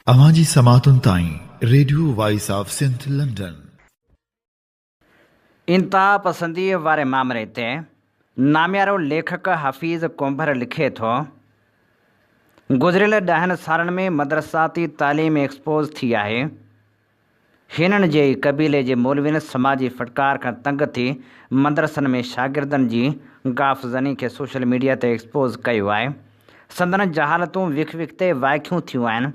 अवांजी समातुन ताईं radio voice of Sindh London. इंतहा पसंदीअ वारे मामले ते नामियारो लेखक हफ़ीज़ कोंभर लिखे थो, गुज़िरियल 10 सालनि में मदरसाती तालीम एक्सपोज़ थी आहे। हिननि जे क़बीले जे मौलवियुनि समाजी फटकार खां तंग थी मदरसनि में शागिर्दनि जी गाफ़ज़नी खे सोशल मीडिया ते एक्सपोज़ कयो आहे। संदनि जहालतूं विख विख ते वाइखियूं थियूं आहिनि।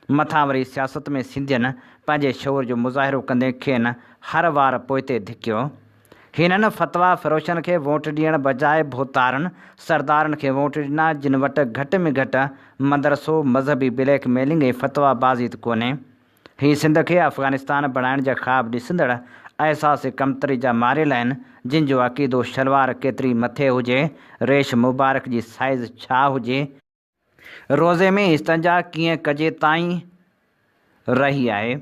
मथां वरी सियासत में सिंधियुनि पंहिंजे शौर जो मुज़ाहिरो कंदे खेनि हर वार पोइते धिकियो। हिननि फ़तवा फ़िरोशनि खे वोट ॾियण बजाए भोतारनि सरदारनि खे वोट ॾिना, जिन वटि घटि में घटि मदरसो मज़हबी ब्लैक मेलिंग ऐं फ़तवाबाज़ी कोन्हे। हीअ सिंध खे अफ़गानिस्तान बणाइण जा ख़्वाब ॾिसंदड़ अहसास कमतरी जा मारियल आहिनि, जिन जो अक़ीदो शलवार केतिरी मथे हुजे, रेश मुबारक जी साइज़ छा हुजे, रोज़े में इस्तंजा कीअं कजे ताईं रही आहे।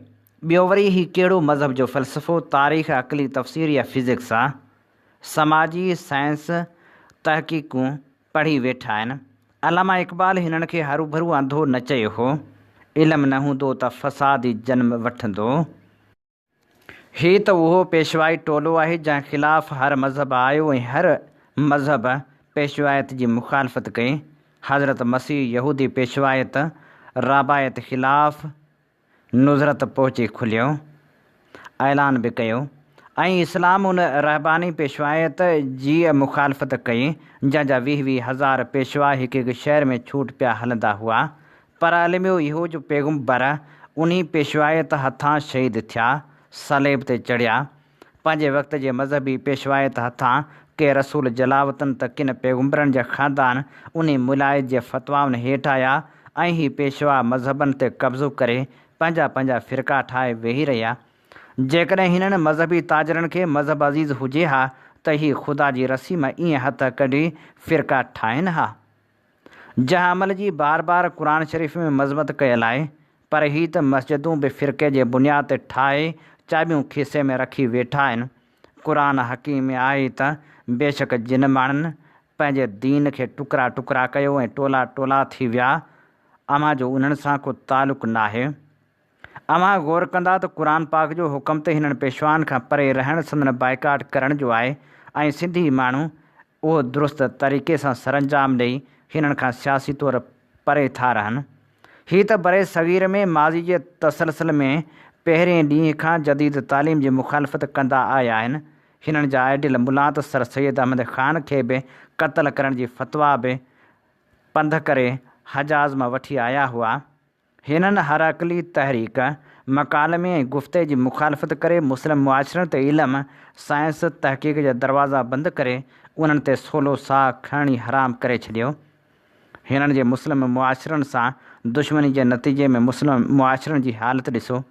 ॿियो वरी ही कहिड़ो मज़हब जो फ़लसफ़ो, तारीख़, अक़ली तफ़सीर या फ़िज़िक्स आहे। समाजी साइंस तहक़ीक़ूं पढ़ी वेठा आहिनि। अलामा इक़बाल हिननि खे हरू भरू अंधो न चयो हो। इल्मु न हूंदो त फ़साद ई जनम वठंदो। हीअ त उहो पेशवाई टोलो आहे जंहिं ख़िलाफ़ु हर मज़हब आयो ऐं हर मज़हब पेशवायत जी मुखालफ़त कई। हज़रत मसीह यहूदी पेशवायत राबायत ख़िलाफ़ु नुज़रत पहुची खुलियो, ऐलान बि कयो, ऐं इस्लाम उन रहबानी पेशवायत जी मुखालफ़त कई जंहिंजा 20-20 हज़ार पेशवा हिकु हिकु शहर में छूट पिया हलंदा हुआ। पर अलमियो इहो जो पैगम्बर उन्ही पेशवायत हथां शहीद थिया, सलेब ते चढ़िया। पंहिंजे वक़्त जे मज़हबी पेशवायत हथां के रसूल जलावतन त किन पैगम्बरनि जा ख़ानदान उन मुलायत जे फ़तवाउनि हेठि आया ऐं ही पेशवा मज़हबनि ते कब्ज़ो करे पंहिंजा पंहिंजा फ़िरका ठाहे वेही रहिया। जेकॾहिं हिननि मज़हबी ताजरनि खे मज़हब अज़ीज़ हुजे हा त ही ख़ुदा जी रसी मां ईअं हथ कढी फ़िरका ठाहिनि हा। जंहिं अमल जी बार बार क़ुर शरीफ़ में मज़मत कयल आहे, पर ही त मस्जिदूं बि फ़िरके जे बुनियाद ते ठाहे चाबियूं खीसे में रखी वेठा आहिनि। क़ुर हकीम में आहे त बेशक जिन माण्हुनि पंहिंजे दीन खे टुकड़ा टुकड़ा कयो ऐं टोला टोला थी विया, अव्हां जो उन्हनि सां को तालुक़ु नाहे। अव्हां ग़ौर कंदा त क़ुर पाक जो हुकम त हिननि पेशवाउनि खां परे रहण, संदन बाइकाट करण जो आहे, ऐं सिंधी माण्हू उहो दुरुस्त तरीक़े सां सरंजाम ॾेई हिननि खां सियासी तौरु परे था रहनि। हीअ त बरे सग़ीर में माज़ी जे तसलसल में पहिरें ॾींहं खां जदीद तालीम जी मुखालफ़त कंदा आया आहिनि। हिननि जा आइडियल मुला त सर सैयद अहमद ख़ान खे बि क़त्ल करण जी फ़तवा बि पंध करे हजाज़ मां वठी आया हुआ। हिननि हर अक़ली तहरीक, मकालमे ऐं गुफ़्ते जी मुखालफ़त करे मुस्लिम मुआशरनि ते इल्मु, साइंस, तहक़ीक़ जा दरवाज़ा बंदि करे उन्हनि ते सोलो साह खणणी हराम करे छॾियो। हिननि जे मुस्लिम मुआशरनि सां दुश्मनी जे नतीजे में मुस्लिम मुआशरनि जी हालत ॾिसो।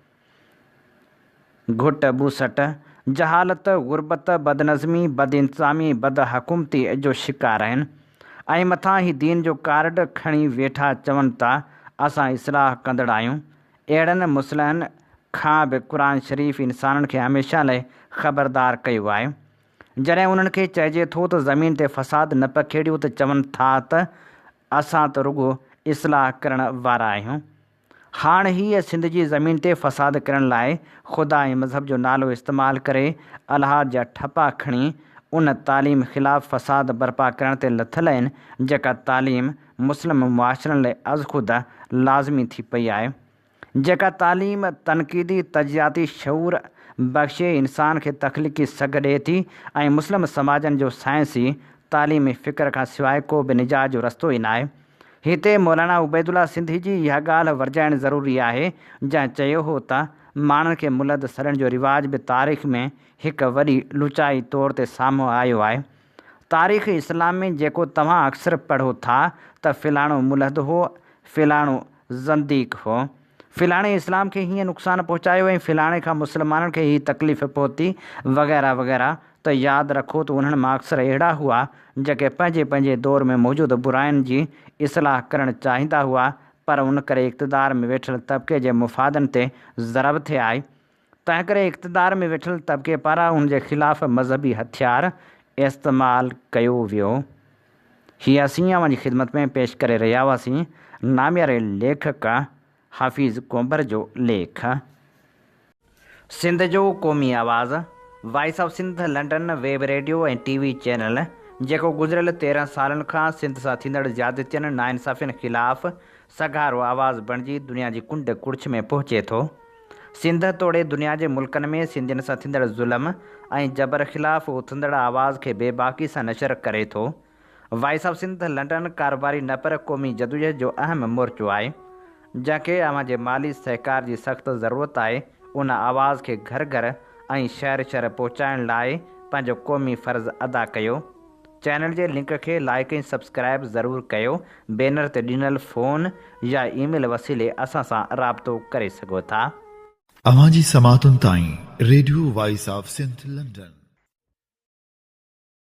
घुट बूसट, जहालत, गुरबत, बदनज़मी, बदइंतज़ामी, बदहकूमती जो शिकार आहिनि, ऐं मथां ही दीन जो कार्ड खणी वेठा चवनि था असां इस्लाह कंदड़ आहियूं। अहिड़नि मुसलहनि खां बि क़ुर शरीफ़ इंसाननि खे हमेशह लाइ ख़बरदार कयो आहे। जॾहिं उन्हनि खे चइजे थो त ज़मीन ते फ़साद न पखेड़ियो त चवनि था त असां त रुॻो इस्लाह करण वारा आहियूं। हाणे हीअ सिंध जी ज़मीन ते फ़साद करण लाइ ख़ुदा ऐं मज़हब जो नालो इस्तेमालु करे अलहाद जा ठपा खणी उन तालीम ख़िलाफ़ु फ़साद बर्पा करण ते लथल आहिनि, जेका तालीम मुस्लिम मुआशरनि लाइ अज़ख़ुद लाज़मी थी पई आहे। जेका तालीम तनक़ीदी तजियाती शऊर बख़्शे इंसान खे तख़लीक़ी सघ ॾिए थी ऐं मुस्लिम समाजनि जो साइंसी तालीमी फ़िक्र खां सवाइ को बि निजात जो रस्तो ई न आहे। हिते मौलाना उबैदुल्ला सिंधी जी इहा ॻाल्हि वरजाइण ज़रूरी आहे, जंहिं चयो हो त माण्हुनि खे मुलद सड़ण जो रिवाज बि तारीख़ में हिकु वॾी लुचाई तौर ते साम्हूं आयो आहे। तारीख़ इस्लाम में जेको तव्हां अक्सर पढ़ो था त फ़िलाणो मुलद हो, फ़िलाणो ज़ंदीक हो, फ़िलाणे इस्लाम खे हीअं नुक़सानु पहुचायो ऐं फ़िलाणे खां मुस्लमाननि खे हीअ तकलीफ़ पहुती वग़ैरह वग़ैरह, त यादि रखो त उन्हनि मां अक्सर अहिड़ा हुआ जेके पंहिंजे पंहिंजे दौर में मौजूदु बुराइनि जी इस्लाह करणु चाहींदा हुआ, पर उन करे इक़्तिदार में वेठल तबिके जे मुफ़ादनि ते ज़रब थिए आई। तंहिं करे इक़्तिदार में वेठल तबिके पारां उन जे ख़िलाफ़ मज़हबी हथियार इस्तेमालु कयो वियो। हीअ असीं अव्हांजी ख़िदमत में पेश करे रहिया हुआसीं नामियारे लेखक हाफ़िज़ कोंभर जो लेख। सिंध जो क़ौमी आवाज़ voice of Sindh London web radio ऐं टीवी चैनल जेको गुज़िरियल 13 सालनि खां सिंध सां थींदड़ ज़्यादतियुनि नाइंसाफ़ियुनि ख़िलाफ़ सघारो आवाज़ बणिजी दुनिया जी कुंड कुड़िछ में पहुचे थो। सिंध तोड़े दुनिया जे मुल्कनि में सिंधियुनि सां थींदड़ ज़ुल्म ऐं जबर ख़िलाफ़ उथंदड़ आवाज़ खे बेबाकी सां नशर करे थो। वॉइस ऑफ सिंध लंडन कारोबारी न पर क़ौमी जदोजहद जो अहम मोर्चो आहे जंहिंखे अवां जे माली सहकार जी सख़्तु ज़रूरत आहे। उन आवाज़ खे घर घर ऐं शहर शहर पहुचाइण लाइ पंहिंजो क़ौमी फ़र्ज़ु अदा कयो। चैनल जे लिंक खे लाइक ऐं सब्सक्राइब ज़रूरु कयो। बैनर ते ॾिनल फ़ोन या ईमेल वसीले असां सां राबितो करे सघो था। अवां जी समातुनि ताईं radio voice of Sindh London.